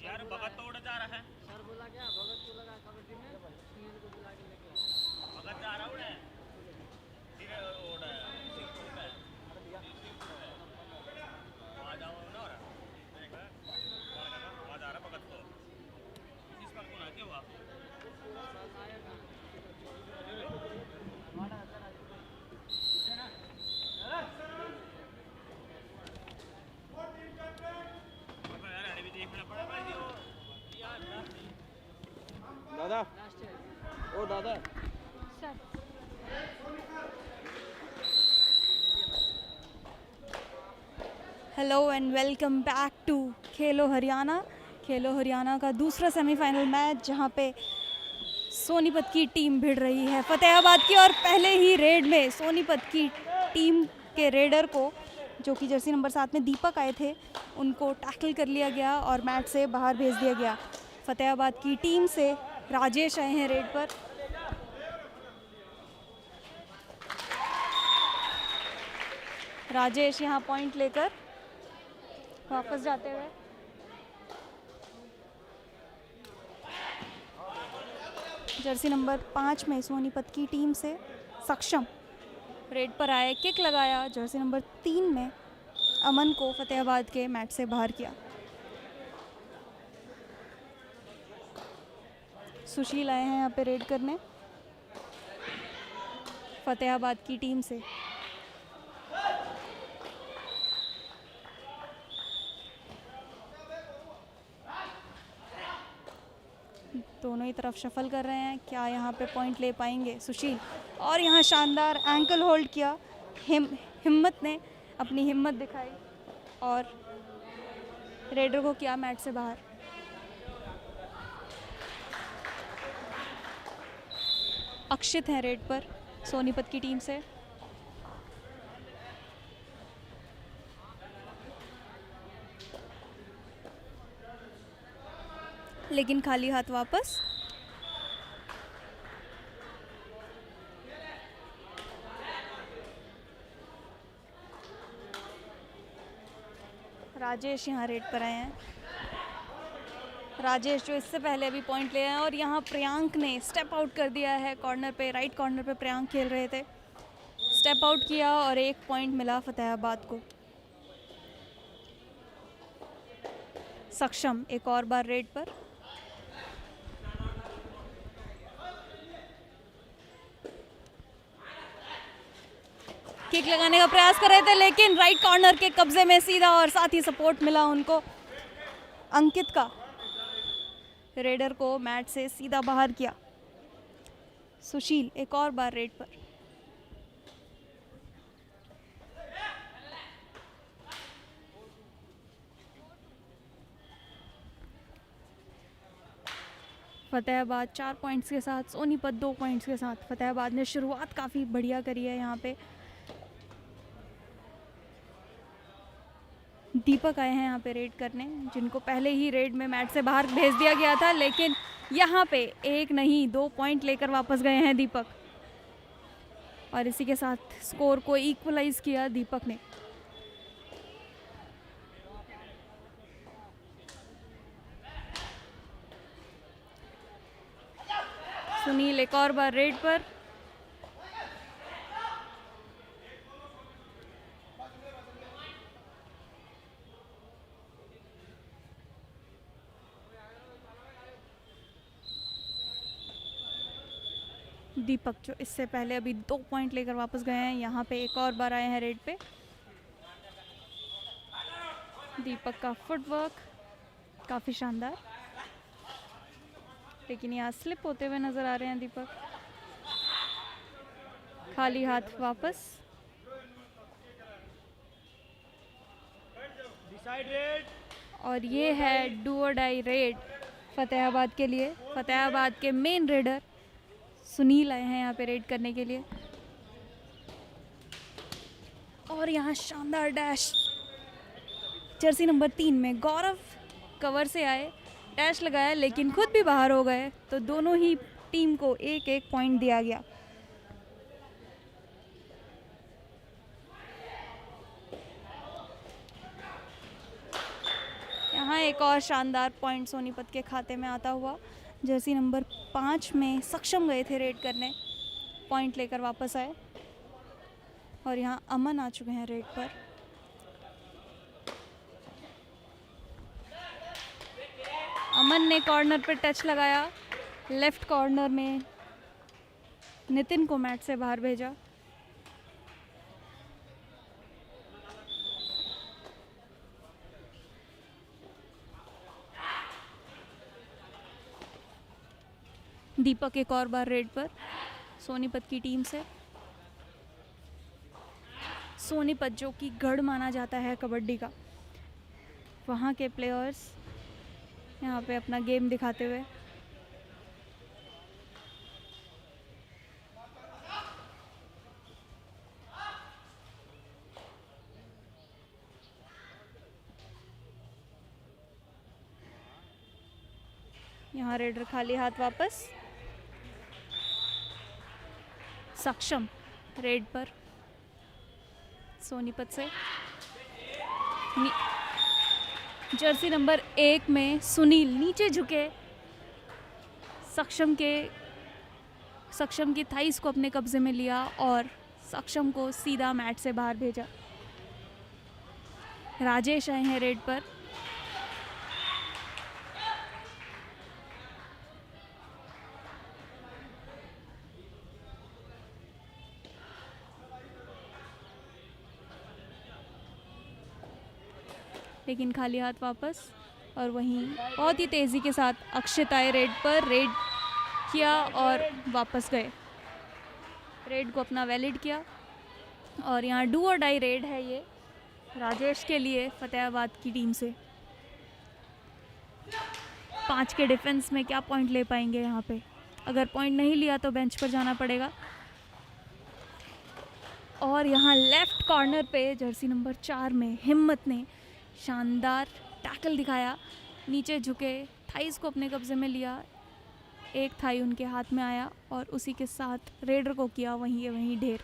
यार भगत तो उड़ जा रहा है। भगत जा रहा उड़े। ठीक है उड़ है। आवाज आओ ना और देख आवाज आ रहा भगत को। इस पर कौन आके हुआ? दादा ओ दादा hello and welcome back to Khelo Haryana. खेलो हरियाणा का दूसरा सेमीफाइनल मैच जहां पे सोनीपत की टीम भिड़ रही है फतेहाबाद की, और पहले ही रेड में सोनीपत की टीम के रेडर को, जो कि जर्सी नंबर 7 में दीपक आए थे, उनको टैकल कर लिया गया और मैच से बाहर भेज दिया गया। फतेहाबाद की टीम से राजेश आए हैं रेड पर। राजेश यहां पॉइंट लेकर वापस जाते हुए जर्सी नंबर 5 में सोनीपत की टीम से सक्षम रेड पर आए, किक लगाया। जर्सी नंबर 3 में अमन को फतेहाबाद के मैच से बाहर किया। सुशील आए हैं यहाँ पे रेड करने फतेहाबाद की टीम से। दोनों ही तरफ शफल कर रहे हैं, क्या यहाँ पे पॉइंट ले पाएंगे सुशील? और यहाँ शानदार एंकल होल्ड किया। हिम्मत ने अपनी हिम्मत दिखाई और रेडर को किया मैच से बाहर। अक्षित हैं रेड पर सोनीपत की टीम से। लेकिन खाली हाथ वापस। राजेश यहाँ रेड पर आए हैं। राजेश जो इससे पहले अभी पॉइंट ले आए हैं, और यहाँ प्रियांक ने स्टेप आउट कर दिया है कॉर्नर पे। राइट कॉर्नर पे प्रियांक खेल रहे थे, स्टेप आउट किया और 1 पॉइंट मिला फतेहाबाद को। सक्षम एक और बार रेड पर। किक लगाने का प्रयास कर रहे थे, लेकिन राइट कॉर्नर के कब्जे में सीधा, और साथ ही सपोर्ट मिला उनको अंकित का। रेडर को मैच से सीधा बाहर किया। सुशील एक और बार रेड पर। फतेहाबाद 4 पॉइंट्स के साथ, सोनीपत 2 पॉइंट्स के साथ। फतेहाबाद ने शुरुआत काफ़ी बढ़िया करी है यहाँ पे। दीपक आए हैं यहाँ पे रेड करने, जिनको पहले ही रेड में मैच से बाहर भेज दिया गया था, लेकिन यहाँ पे 1 नहीं 2 पॉइंट लेकर वापस गए हैं दीपक, और इसी के साथ स्कोर को इक्वलाइज किया दीपक ने। सुनील एक और बार रेड पर। दीपक जो इससे पहले अभी 2 पॉइंट लेकर वापस गए हैं, यहाँ पे एक और बार आए हैं रेड पे। दीपक का फुटवर्क काफ़ी शानदार, लेकिन यहाँ स्लिप होते हुए नजर आ रहे हैं दीपक। खाली हाथ वापस। और ये है डू और डाई रेड फतेहाबाद के लिए। फतेहाबाद के मेन रेडर सुनील आए हैं यहाँ पे रेड करने के लिए, और यहाँ शानदार डैश जर्सी नंबर 3 में गौरव कवर से आए, डैश लगाया, लेकिन खुद भी बाहर हो गए, तो दोनों ही टीम को 1-1 पॉइंट दिया गया। यहाँ एक और शानदार पॉइंट सोनीपत के खाते में आता हुआ। जर्सी नंबर 5 में सक्षम गए थे रेड करने, पॉइंट लेकर वापस आए और यहाँ अमन आ चुके हैं रेड पर। अमन ने कॉर्नर पर टच लगाया, लेफ्ट कॉर्नर में नितिन को मैट से बाहर भेजा। दीपक एक और बार रेड पर सोनीपत की टीम से। सोनीपत जो कि गढ़ माना जाता है कबड्डी का, वहाँ के प्लेयर्स यहाँ पे अपना गेम दिखाते हुए। यहाँ रेडर खाली हाथ वापस। सक्षम रेड पर सोनीपत से। जर्सी नंबर 1 में सुनील नीचे झुके, सक्षम की थाइस को अपने कब्जे में लिया और सक्षम को सीधा मैट से बाहर भेजा। राजेश आए हैं रेड पर। लेकिन खाली हाथ वापस और वहीं बहुत ही तेज़ी के साथ अक्षित आए रेड पर, रेड किया और वापस गए। रेड को अपना वैलिड किया और यहाँ डू और डाई रेड है ये राजेश के लिए फतेहाबाद की टीम से। 5 के डिफेंस में क्या पॉइंट ले पाएंगे यहाँ पे? अगर पॉइंट नहीं लिया तो बेंच पर जाना पड़ेगा। और यहाँ लेफ्ट कॉर्नर पे जर्सी नंबर 4 में हिम्मत ने शानदार टैकल दिखाया, नीचे झुके, थाइस को अपने कब्जे में लिया, एक थाई उनके हाथ में आया और उसी के साथ रेडर को किया वहीं के वहीं ढेर।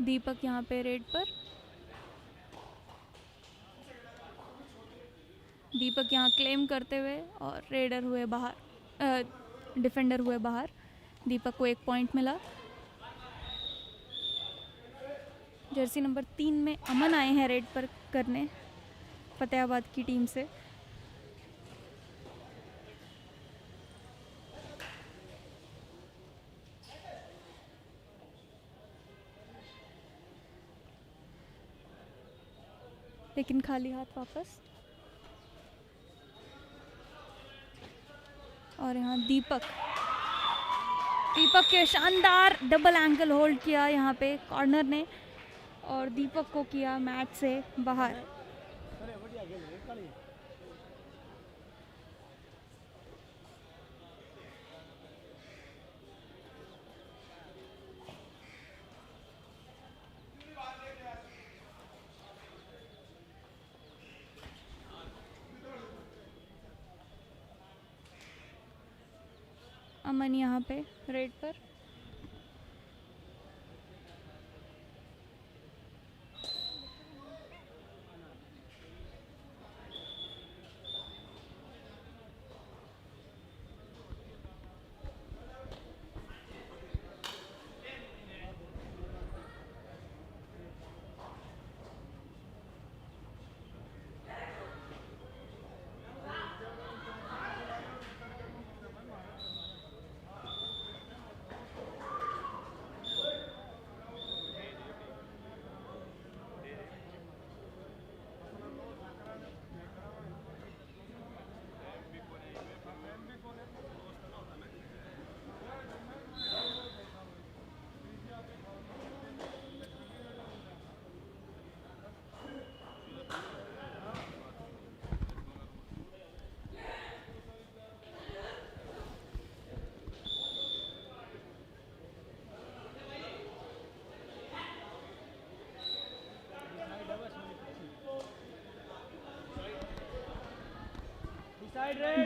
दीपक यहाँ पे रेड पर। दीपक यहाँ क्लेम करते हुए और रेडर हुए बाहर, डिफेंडर हुए बाहर। दीपक को 1 पॉइंट मिला। जर्सी नंबर 3 में अमन आए हैं रेड पर करने फतेहाबाद की टीम से। लेकिन खाली हाथ वापस। और यहाँ दीपक के शानदार डबल एंकल होल्ड किया यहाँ पे कॉर्नर ने और दीपक को किया मैच से बाहर। अमन यहाँ पे रेड पर।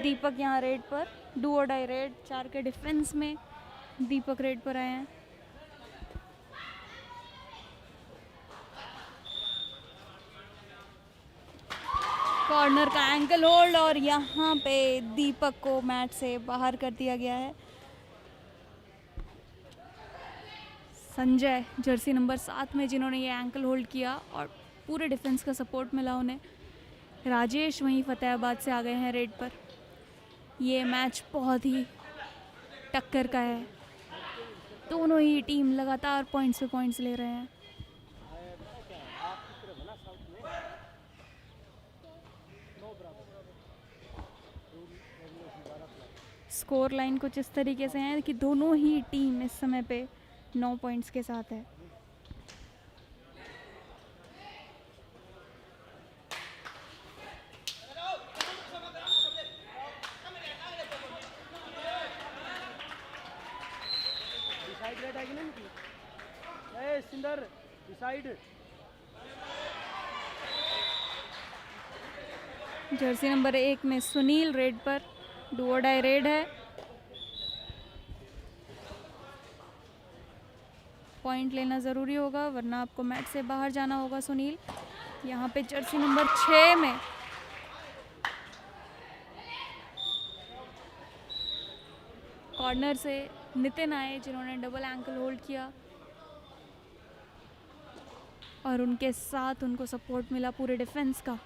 दीपक यहाँ रेड पर। डू और डाई रेड, 4 के डिफेंस में दीपक रेड पर आए हैं। कॉर्नर का एंकल होल्ड और यहाँ पे दीपक को मैट से बाहर कर दिया गया है। संजय जर्सी नंबर 7 में जिन्होंने ये एंकल होल्ड किया और पूरे डिफेंस का सपोर्ट मिला उन्हें। राजेश वहीं फतेहाबाद से आ गए हैं रेड पर। ये मैच बहुत ही टक्कर का है, दोनों ही टीम लगातार पॉइंट्स पे पॉइंट्स ले रहे हैं। स्कोर लाइन कुछ इस तरीके से है कि दोनों ही टीम इस समय पे 9 पॉइंट्स के साथ है। सिंदर डिसाइड। जर्सी नंबर 1 में सुनील रेड पर, डू और डाई रेड है। पॉइंट लेना ज़रूरी होगा वरना आपको मैच से बाहर जाना होगा सुनील। यहाँ पे जर्सी नंबर 6 में कॉर्नर से नितिन आए जिन्होंने डबल एंकल होल्ड किया और उनके साथ उनको सपोर्ट मिला पूरे डिफेंस का।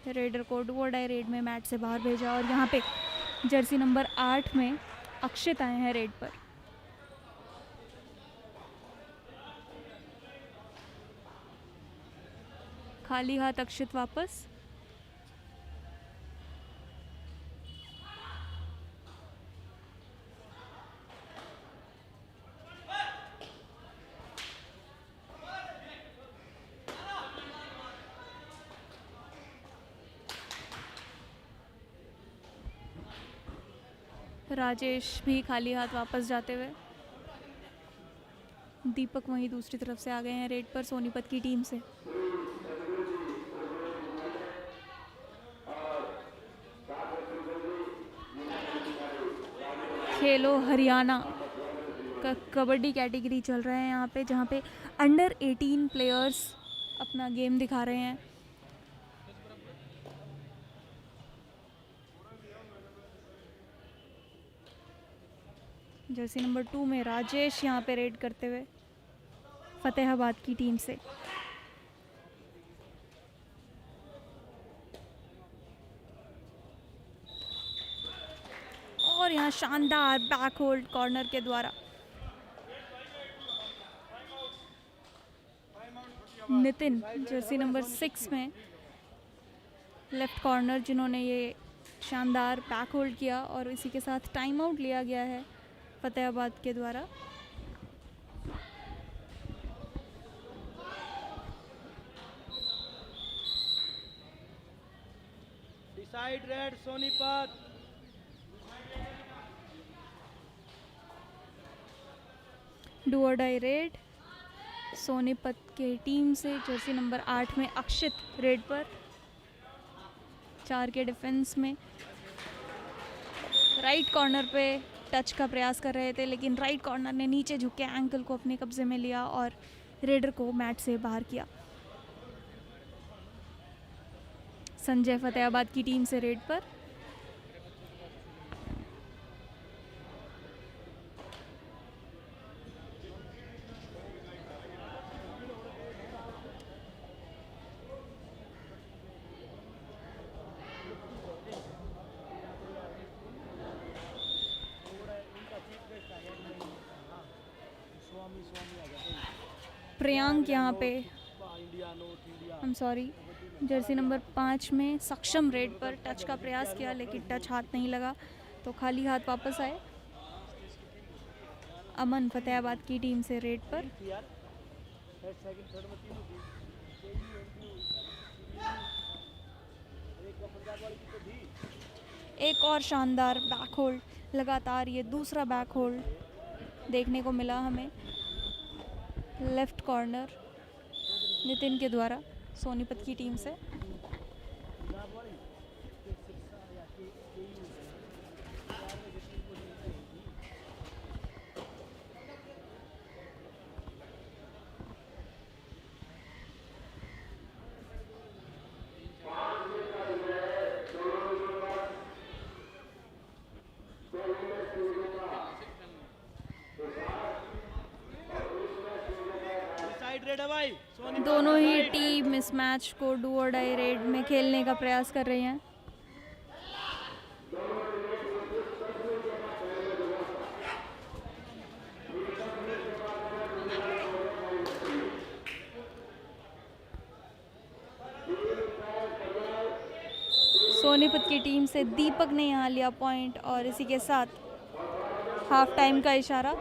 रेडर को डू और डाई रेड में मैच से बाहर भेजा और यहाँ पे जर्सी नंबर 8 में अक्षित आए हैं रेड पर। खाली हाथ अक्षित वापस। राजेश भी खाली हाथ वापस जाते हुए। दीपक वहीं दूसरी तरफ से आ गए हैं रेड पर सोनीपत की टीम से। खेलो हरियाणा का कबड्डी कैटेगरी चल रहा है यहाँ पे, जहाँ पे अंडर 18 प्लेयर्स अपना गेम दिखा रहे हैं। जर्सी नंबर 2 में राजेश यहाँ पे रेड करते हुए फतेहाबाद की टीम से। और यहाँ शानदार बैक होल्ड कॉर्नर के द्वारा नितिन जर्सी नंबर 6 में लेफ्ट कॉर्नर जिन्होंने ये शानदार बैक होल्ड किया और इसी के साथ टाइम आउट लिया गया है फतेहाबाद के द्वारा। Decide red Sonipat. डू और डाई रेड सोनीपत के टीम से जर्सी नंबर 8 में अक्षित रेड पर, 4 के डिफेंस में। राइट कॉर्नर पे टच का प्रयास कर रहे थे लेकिन राइट कॉर्नर ने नीचे झुक के एंकल को अपने कब्जे में लिया और रेडर को मैट से बाहर किया। संजय फतेहाबाद की टीम से रेड पर। प्रियांक यहाँ पे जर्सी नंबर 5 में सक्षम रेड पर टच का प्रयास किया लेकिन टच हाथ नहीं लगा तो खाली हाथ वापस आए। अमन फतेहाबाद की टीम से रेड पर। एक और शानदार बैक होल्ड, लगातार ये दूसरा बैक होल्ड देखने को मिला हमें लेफ्ट कॉर्नर नितिन के द्वारा सोनीपत की टीम से। भाई सोनीपत दोनों ही डिसाइड। टीम इस मैच को डू और डाई रेड में खेलने का प्रयास कर रही हैं। सोनीपत की टीम से दीपक ने यहाँ लिया पॉइंट और इसी के साथ हाफ टाइम का इशारा।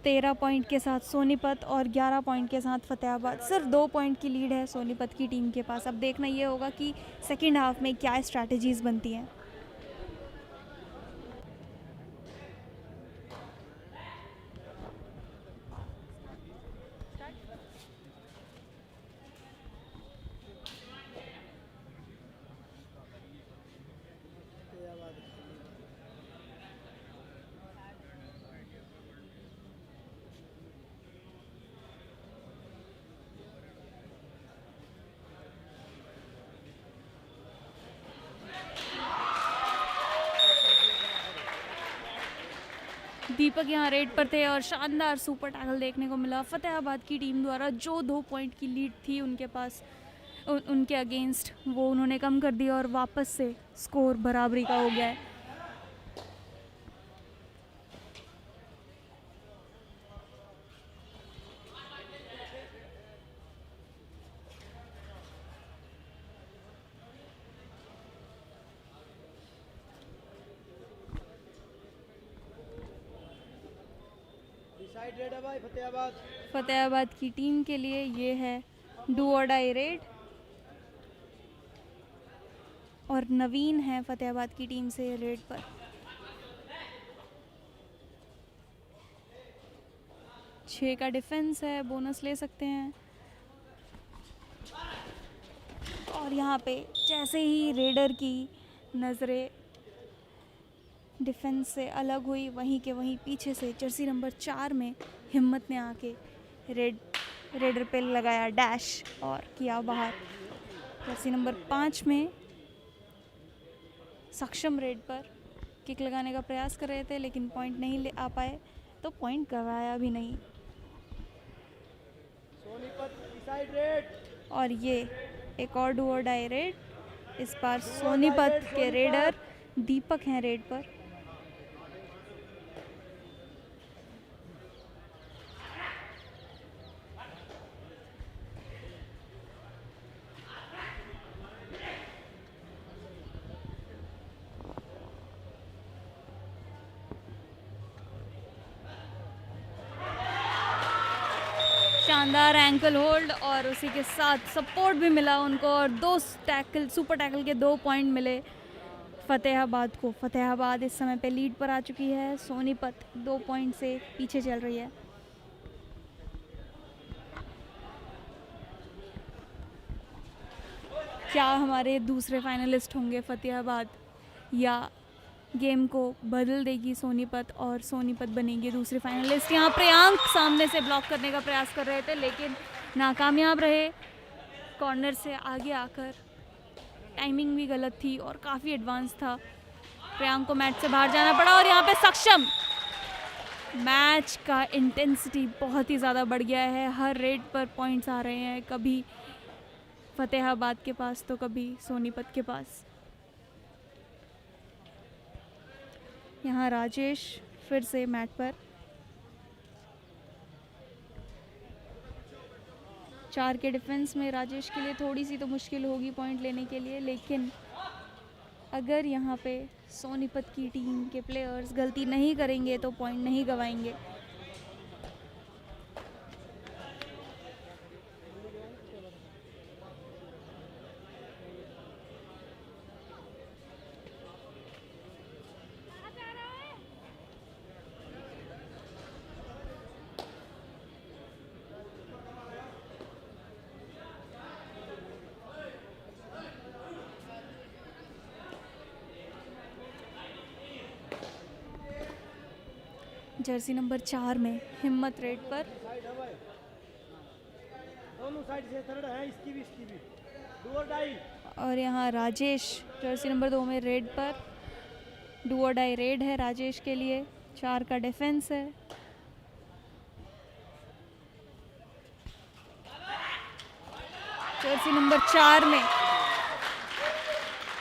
13 पॉइंट के साथ सोनीपत और 11 पॉइंट के साथ फतेहाबाद। सिर्फ 2 पॉइंट की लीड है सोनीपत की टीम के पास। अब देखना ये होगा कि सेकेंड हाफ में क्या स्ट्रैटेजीज बनती हैं। दीपक यहाँ रेड पर थे और शानदार सुपर टैकल देखने को मिला फतेहाबाद की टीम द्वारा। जो 2 पॉइंट की लीड थी उनके पास उनके अगेंस्ट, वो उन्होंने कम कर दिया और वापस से स्कोर बराबरी का हो गया है। डिसाइड रेड है भाई फतेहाबाद। फतेहाबाद की टीम के लिए ये है डू और डाई रेड और नवीन है फतेहाबाद की टीम से रेड पर। छः का डिफेंस है, बोनस ले सकते हैं। और यहाँ पे जैसे ही रेडर की नज़रें डिफेंस से अलग हुई, वहीं के वहीं पीछे से जर्सी नंबर 4 में हिम्मत ने आके रेडर पे लगाया डैश और किया बाहर। जर्सी नंबर 5 में सक्षम रेड पर किक लगाने का प्रयास कर रहे थे लेकिन पॉइंट नहीं ले आ पाए, तो पॉइंट करवाया भी नहीं। Sonipat decide red. और ये एक और डू और डाई रेड। इस बार सोनीपत के रेडर दीपक हैं रेड पर। शानदार एंकल होल्ड और उसी के साथ सपोर्ट भी मिला उनको और 2 टैकल, सुपर टैकल के 2 पॉइंट मिले फतेहाबाद को। फतेहाबाद इस समय पे लीड पर आ चुकी है। सोनीपत 2 पॉइंट से पीछे चल रही है। क्या हमारे दूसरे फाइनलिस्ट होंगे फतेहाबाद या गेम को बदल देगी सोनीपत और सोनीपत बनेगी दूसरी फाइनलिस्ट? यहाँ प्रियांक सामने से ब्लॉक करने का प्रयास कर रहे थे लेकिन नाकामयाब रहे। कॉर्नर से आगे आकर टाइमिंग भी गलत थी और काफ़ी एडवांस था। प्रियांक को मैच से बाहर जाना पड़ा और यहाँ पे सक्षम। मैच का इंटेंसिटी बहुत ही ज़्यादा बढ़ गया है। हर रेड पर पॉइंट्स आ रहे हैं, कभी फतेहाबाद के पास तो कभी सोनीपत के पास। यहाँ राजेश फिर से मैट पर। 4 के डिफेंस में राजेश के लिए थोड़ी सी तो मुश्किल होगी पॉइंट लेने के लिए, लेकिन अगर यहाँ पे सोनीपत की टीम के प्लेयर्स गलती नहीं करेंगे तो पॉइंट नहीं गंवाएंगे। जर्सी नंबर 4 में हिम्मत रेड पर। साइड है भाई, दोनों साइड से थर्ड है, इसकी भी डू और डाई। और यहाँ राजेश जर्सी नंबर 2 में रेड पर। डू और डाई रेड है राजेश के लिए। 4 का डिफेंस है। जर्सी नंबर 4 में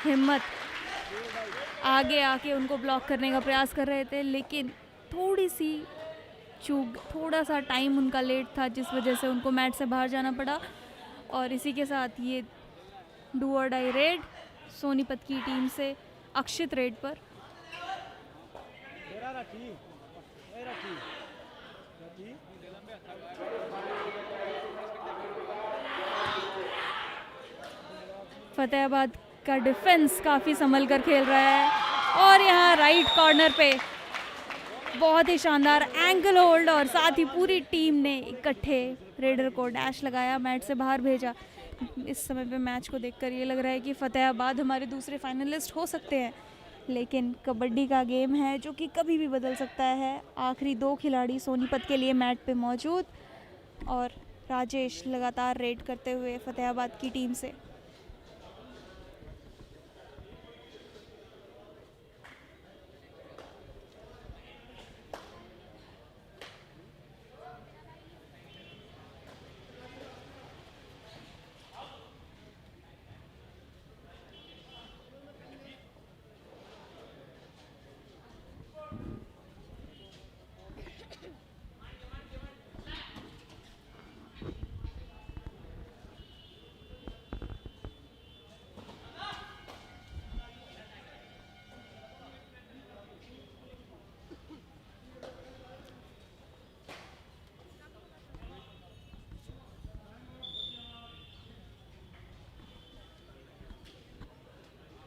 हिम्मत आगे आके उनको ब्लॉक करने का प्रयास कर रहे थे, लेकिन थोड़ी सी चूक, थोड़ा सा टाइम उनका लेट था, जिस वजह से उनको मैच से बाहर जाना पड़ा। और इसी के साथ ये डू और डाई रेड सोनीपत की टीम से अक्षित रेड पर। फतेहाबाद का डिफेंस काफ़ी संभल कर खेल रहा है और यहाँ राइट कॉर्नर पे बहुत ही शानदार एंकल होल्ड और साथ ही पूरी टीम ने इकट्ठे रेडर को डैश लगाया, मैच से बाहर भेजा। इस समय पे मैच को देखकर ये लग रहा है कि फतेहाबाद हमारे दूसरे फाइनलिस्ट हो सकते हैं, लेकिन कबड्डी का गेम है जो कि कभी भी बदल सकता है। आखिरी 2 खिलाड़ी सोनीपत के लिए मैट पे मौजूद और राजेश लगातार रेड करते हुए फतेहाबाद की टीम से।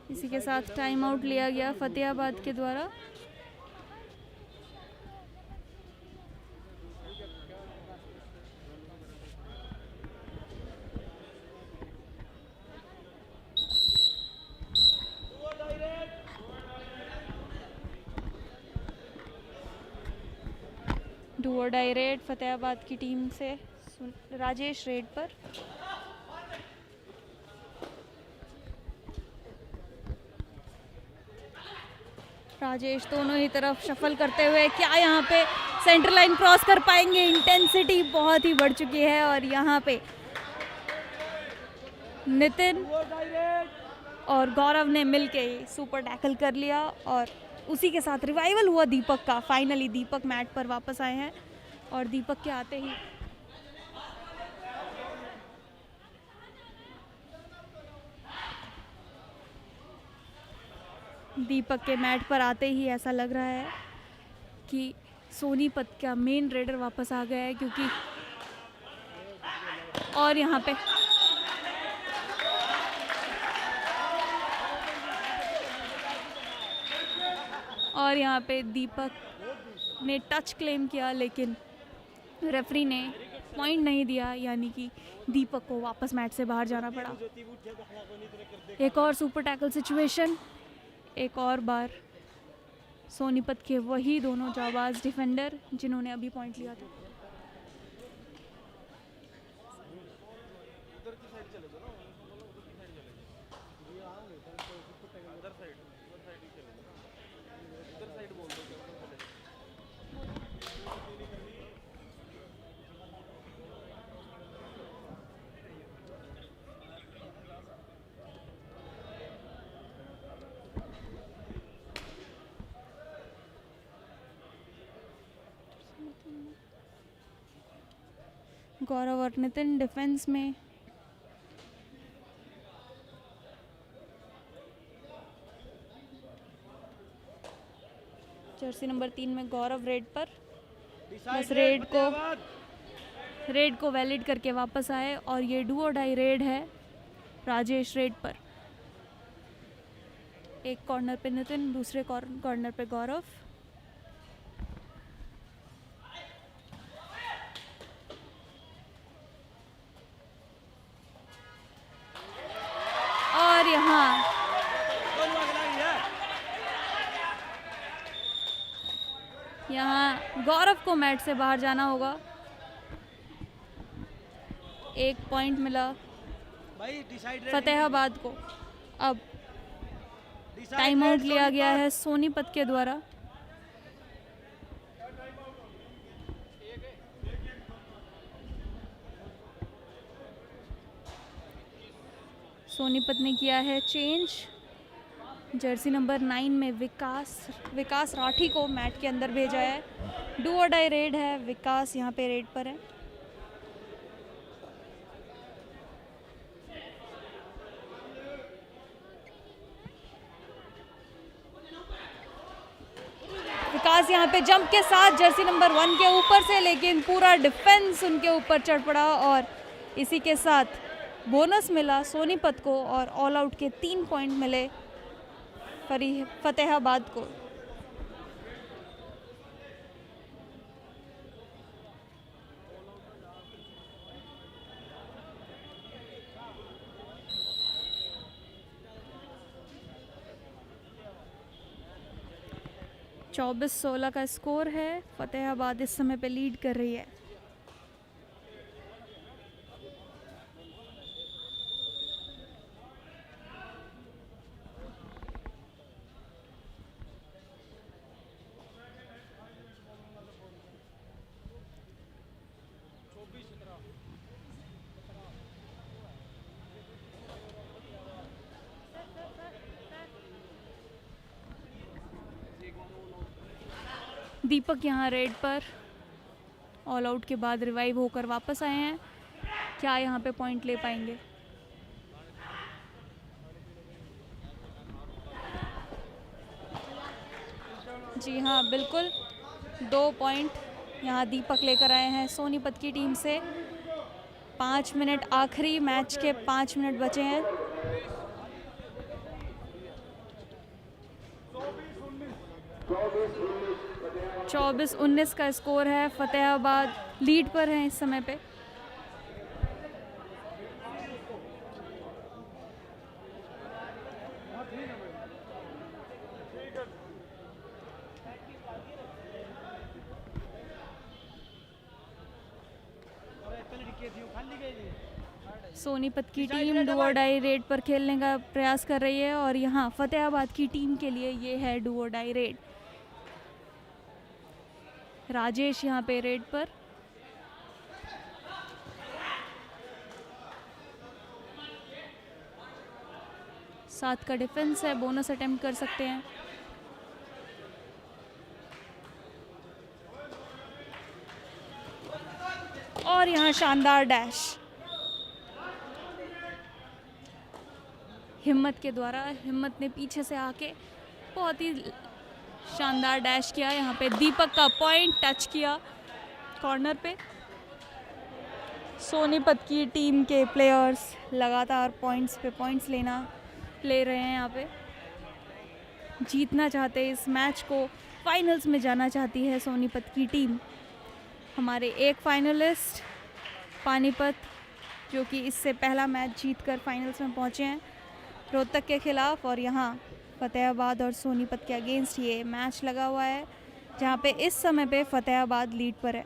इसी के साथ टाइम आउट लिया गया फतेहाबाद के द्वारा। डू और डाई रेड फतेहाबाद की टीम से राजेश रेड पर। राजेश दोनों ही तरफ शफल करते हुए क्या यहाँ पे सेंटर लाइन क्रॉस कर पाएंगे। इंटेंसिटी बहुत ही बढ़ चुकी है और यहाँ पे नितिन और गौरव ने मिलके सुपर टैकल कर लिया और उसी के साथ रिवाइवल हुआ दीपक का। फाइनली दीपक मैट पर वापस आए हैं और दीपक के आते ही दीपक के मैट पर आते ही ऐसा लग रहा है कि सोनीपत का मेन रेडर वापस आ गया है, क्योंकि और यहाँ पे दीपक ने टच क्लेम किया, लेकिन रेफरी ने पॉइंट नहीं दिया, यानी कि दीपक को वापस मैच से बाहर जाना पड़ा। एक और सुपर टैकल सिचुएशन, एक और बार सोनीपत के वही दोनों जाबाज डिफेंडर जिन्होंने अभी पॉइंट लिया था। गौरव और नितिन डिफेंस में, जर्सी नंबर 3 में गौरव रेड पर। बस रेड को वैलिड करके वापस आए और ये डू और डाई रेड है राजेश रेड पर। एक कॉर्नर पे नितिन, दूसरे कॉर्नर पे गौरव। और यहाँ गौरव को मैट से बाहर जाना होगा। एक पॉइंट मिला फतेहाबाद को। अब टाइम आउट लिया गया है सोनीपत के द्वारा। सोनीपत ने किया है चेंज। जर्सी नंबर 9 में विकास राठी को मैट के अंदर भेजा है। डू और डाई रेड है, विकास यहाँ पे रेड पर है। विकास यहाँ पे जंप के साथ जर्सी नंबर 1 के ऊपर से, लेकिन पूरा डिफेंस उनके ऊपर चढ़ पड़ा और इसी के साथ बोनस मिला सोनीपत को और ऑल आउट के 3 पॉइंट मिले फतेहाबाद को। चौबीस 16 का स्कोर है। फतेहाबाद इस समय पे लीड कर रही है। दीपक यहाँ रेड पर ऑल आउट के बाद रिवाइव होकर वापस आए हैं। क्या यहाँ पे पॉइंट ले पाएंगे? जी हाँ, बिल्कुल 2 पॉइंट यहाँ दीपक लेकर आए हैं सोनीपत की टीम से। 5 मिनट आखिरी मैच के 5 मिनट बचे हैं। 24-19 का स्कोर है। फतेहाबाद लीड पर है इस समय पे। सोनीपत की टीम डू और डाई रेड पर खेलने का प्रयास कर रही है और यहाँ फतेहाबाद की टीम के लिए ये है डू और डाई रेड। राजेश यहाँ पे रेड पर। सात का डिफेंस है, बोनस अटेम्प्ट कर सकते हैं। और यहाँ शानदार डैश हिम्मत के द्वारा। हिम्मत ने पीछे से आके बहुत ही शानदार डैश किया। यहाँ पे दीपक का पॉइंट टच किया कॉर्नर पे। सोनीपत की टीम के प्लेयर्स लगातार पॉइंट्स पे पॉइंट्स ले रहे हैं। यहाँ पे जीतना चाहते हैं इस मैच को, फाइनल्स में जाना चाहती है सोनीपत की टीम। हमारे एक फाइनलिस्ट पानीपत, जो कि इससे पहला मैच जीतकर फाइनल्स में पहुँचे हैं रोहतक के खिलाफ, और यहाँ फतेहाबाद और सोनीपत के अगेंस्ट ये मैच लगा हुआ है, जहाँ पे इस समय पे फतेहाबाद लीड पर है।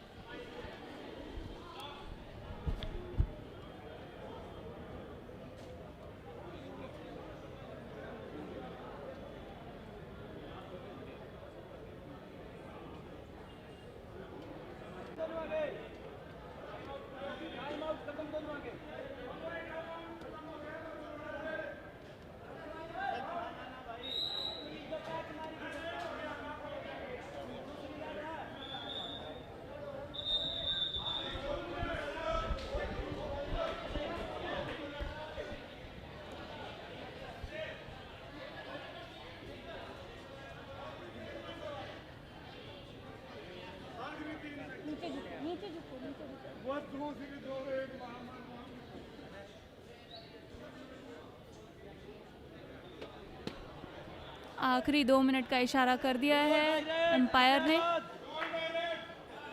आखिरी 2 मिनट का इशारा कर दिया है अंपायर ने,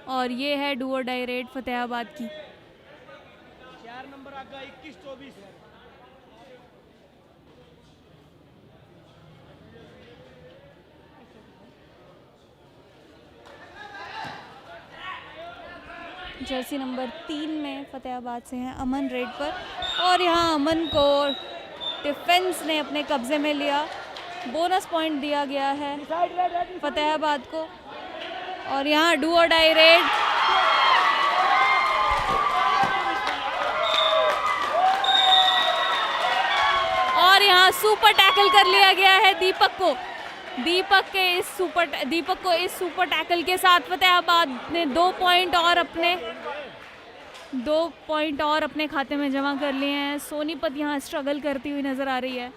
और ये है डू और डाई रेड फतेहाबाद की। 4 नंबर आगा 21-24। जर्सी नंबर 3 में फतेहाबाद से हैं अमन रेड पर, और यहाँ अमन को डिफेंस ने अपने कब्जे में लिया। बोनस पॉइंट दिया गया है फतेहाबाद को, और यहाँ डू और डाई रेड। यहाँ सुपर टैकल कर लिया गया है दीपक को। दीपक को इस सुपर टैकल के साथ फतेहाबाद ने 2 पॉइंट और अपने खाते में जमा कर लिए हैं। सोनीपत यहाँ स्ट्रगल करती हुई नजर आ रही है।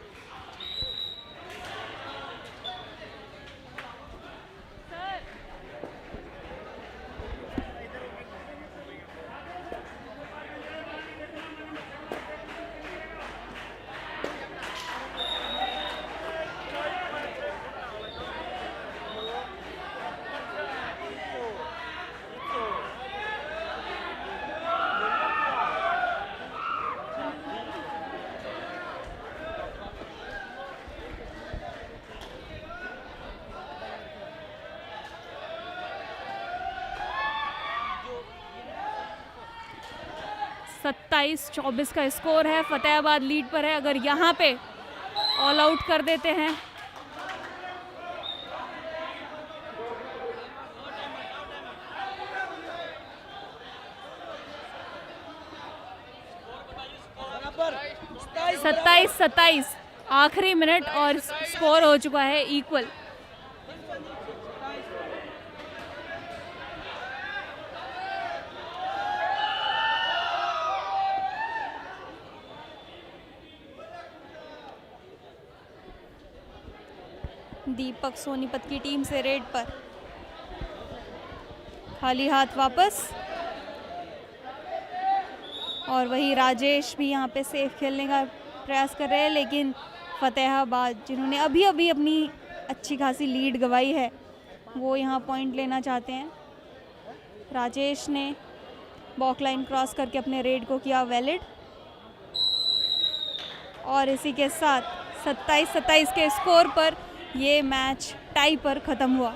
सत्ताईस 24 का स्कोर है। फतेहाबाद लीड पर है। अगर यहाँ पे ऑल आउट कर देते हैं बराबर 27 आखिरी मिनट और स्कोर हो चुका है इक्वल। दीपक सोनीपत की टीम से रेड पर, खाली हाथ वापस। और वही राजेश भी यहाँ पे सेफ खेलने का प्रयास कर रहे हैं, लेकिन फतेहाबाद जिन्होंने अभी अभी अपनी अच्छी खासी लीड गंवाई है वो यहाँ पॉइंट लेना चाहते हैं। राजेश ने बॉक लाइन क्रॉस करके अपने रेड को किया वैलिड और इसी के साथ 27 के स्कोर पर ये मैच टाई पर ख़त्म हुआ।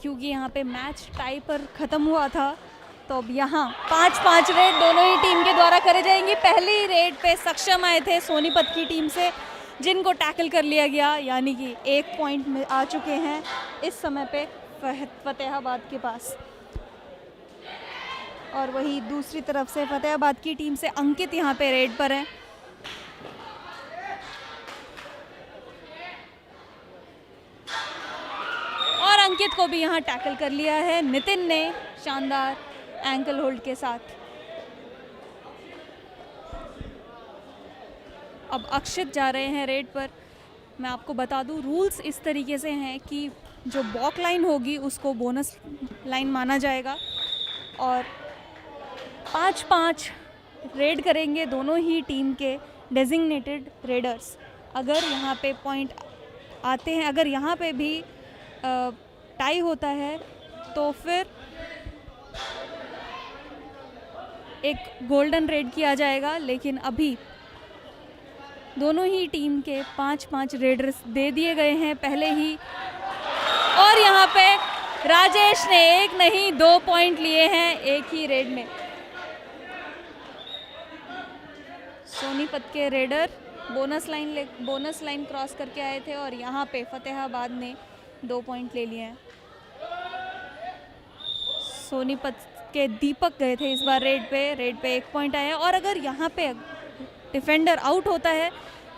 क्योंकि यहाँ पे मैच टाई पर ख़त्म हुआ था तो अब यहाँ 5-5 रेड दोनों ही टीम के द्वारा करे जाएंगे। पहली रेड पे सक्षम आए थे सोनीपत की टीम से, जिनको टैकल कर लिया गया, यानी कि 1 पॉइंट में आ चुके हैं इस समय पे फतेहाबाद के पास। और वही दूसरी तरफ से फतेहाबाद की टीम से अंकित यहाँ पे रेड पर है। और अंकित को भी यहाँ टैकल कर लिया है नितिन ने शानदार एंकल होल्ड के साथ। अब अक्षित जा रहे हैं रेड पर। मैं आपको बता दूं रूल्स इस तरीके से हैं कि जो बॉक लाइन होगी उसको बोनस लाइन माना जाएगा और 5-5 रेड करेंगे दोनों ही टीम के डेजिग्नेटेड रेडर्स। अगर यहाँ पे पॉइंट आते हैं, अगर यहाँ पे भी टाई होता है तो फिर एक गोल्डन रेड किया जाएगा, लेकिन अभी दोनों ही टीम के 5-5 रेडर्स दे दिए गए हैं पहले ही। और यहाँ पे राजेश ने 1 नहीं 2 पॉइंट लिए हैं एक ही रेड में। सोनीपत के रेडर बोनस लाइन क्रॉस करके आए थे और यहाँ पे फतेहाबाद ने 2 पॉइंट ले लिए हैं। सोनीपत के दीपक गए थे इस बार रेड पे 1 पॉइंट आया। और अगर यहाँ पे डिफेंडर आउट होता है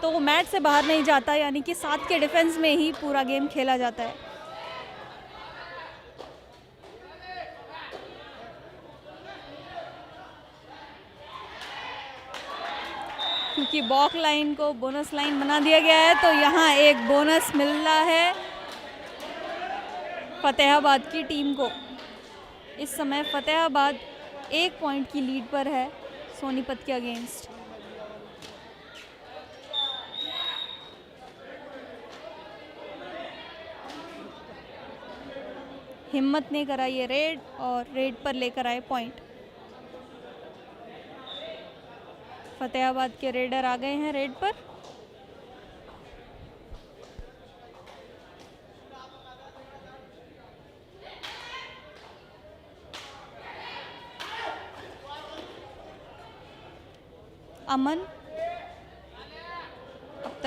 तो वो मैच से बाहर नहीं जाता, यानी कि 7 के डिफेंस में ही पूरा गेम खेला जाता है। क्योंकि बॉक लाइन को बोनस लाइन बना दिया गया है तो यहाँ एक बोनस मिल रहा है फतेहाबाद की टीम को। इस समय फतेहाबाद 1 पॉइंट की लीड पर है सोनीपत के अगेंस्ट। हिम्मत ने कराई है रेड और रेड पर लेकर आए पॉइंट। फतेहाबाद के रेडर आ गए हैं रेड पर। अमन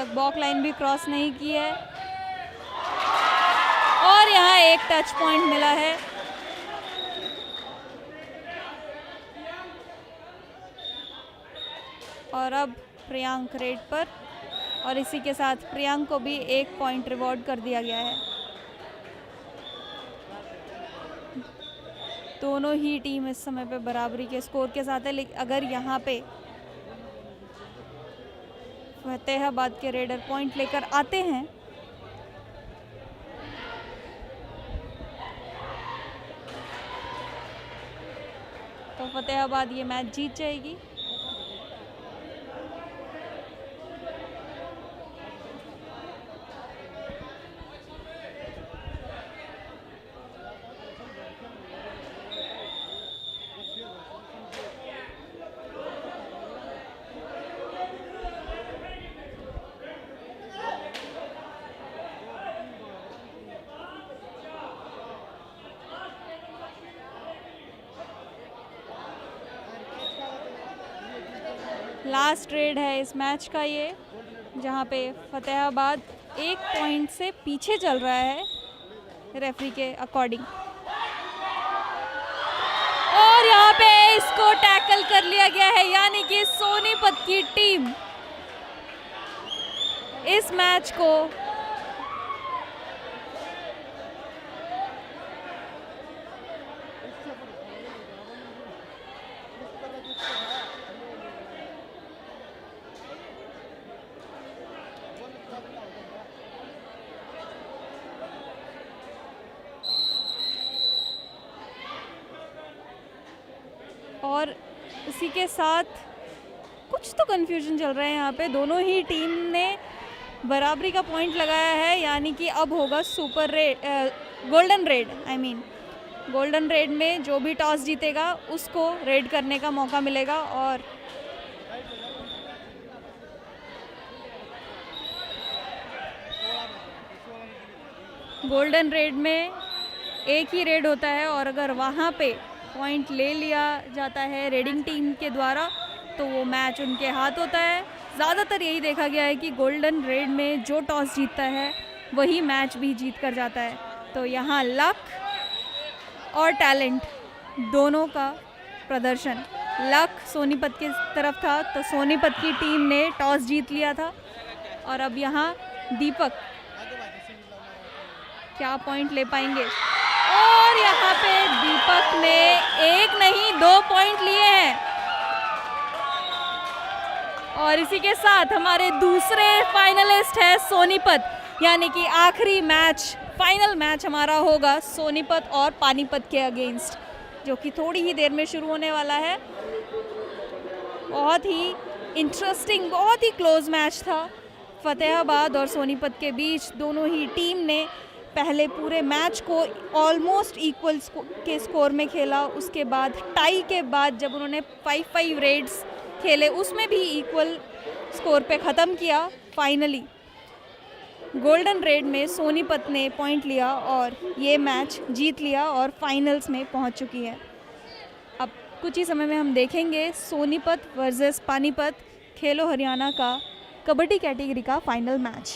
तक बॉक लाइन भी क्रॉस नहीं की है और यहाँ एक टच पॉइंट मिला है। और अब प्रियांक रेड पर और इसी के साथ प्रियांक को भी 1 पॉइंट रिवॉर्ड कर दिया गया है। दोनों ही टीम इस समय पे बराबरी के स्कोर के साथ है, लेकिन अगर यहाँ पे फतेहाबाद के रेडर पॉइंट लेकर आते हैं तो फतेहाबाद ये मैच जीत जाएगी। लास्ट रेड है इस मैच का ये, जहाँ पे फतेहाबाद 1 पॉइंट से पीछे चल रहा है रेफरी के अकॉर्डिंग। और यहाँ पे इसको टैकल कर लिया गया है, यानी कि सोनीपत की टीम इस मैच को और इसी के साथ कुछ तो कंफ्यूजन चल रहा है यहाँ पे। दोनों ही टीम ने बराबरी का पॉइंट लगाया है, यानी कि अब होगा super red, golden red. Golden red में जो भी टॉस जीतेगा उसको रेड करने का मौका मिलेगा। और गोल्डन रेड में एक ही रेड होता है और अगर वहाँ पे पॉइंट ले लिया जाता है रेडिंग टीम के द्वारा तो वो मैच उनके हाथ होता है। ज़्यादातर यही देखा गया है कि गोल्डन रेड में जो टॉस जीतता है वही मैच भी जीत कर जाता है। तो यहाँ लक और टैलेंट दोनों का प्रदर्शन, लक सोनीपत की तरफ था तो सोनीपत की टीम ने टॉस जीत लिया था। और अब यहाँ दीपक क्या पॉइंट ले पाएंगे, और यहाँ पे दीपक ने 1 नहीं 2 पॉइंट लिए हैं। और इसी के साथ हमारे दूसरे फाइनलिस्ट है सोनीपत, यानी कि आखिरी मैच, फाइनल मैच हमारा होगा सोनीपत और पानीपत के अगेंस्ट, जो कि थोड़ी ही देर में शुरू होने वाला है। बहुत ही इंटरेस्टिंग, बहुत ही क्लोज मैच था फतेहाबाद और सोनीपत के बीच। दोनों ही टीम ने पहले पूरे मैच को ऑलमोस्ट इक्वल के स्कोर में खेला, उसके बाद टाई के बाद जब उन्होंने 5-5 रेड्स खेले उसमें भी इक्वल स्कोर पे ख़त्म किया। फाइनली गोल्डन रेड में सोनीपत ने पॉइंट लिया और ये मैच जीत लिया और फाइनल्स में पहुंच चुकी है। अब कुछ ही समय में हम देखेंगे सोनीपत वर्सेस पानीपत खेलो हरियाणा का कबड्डी कैटेगरी का फाइनल मैच।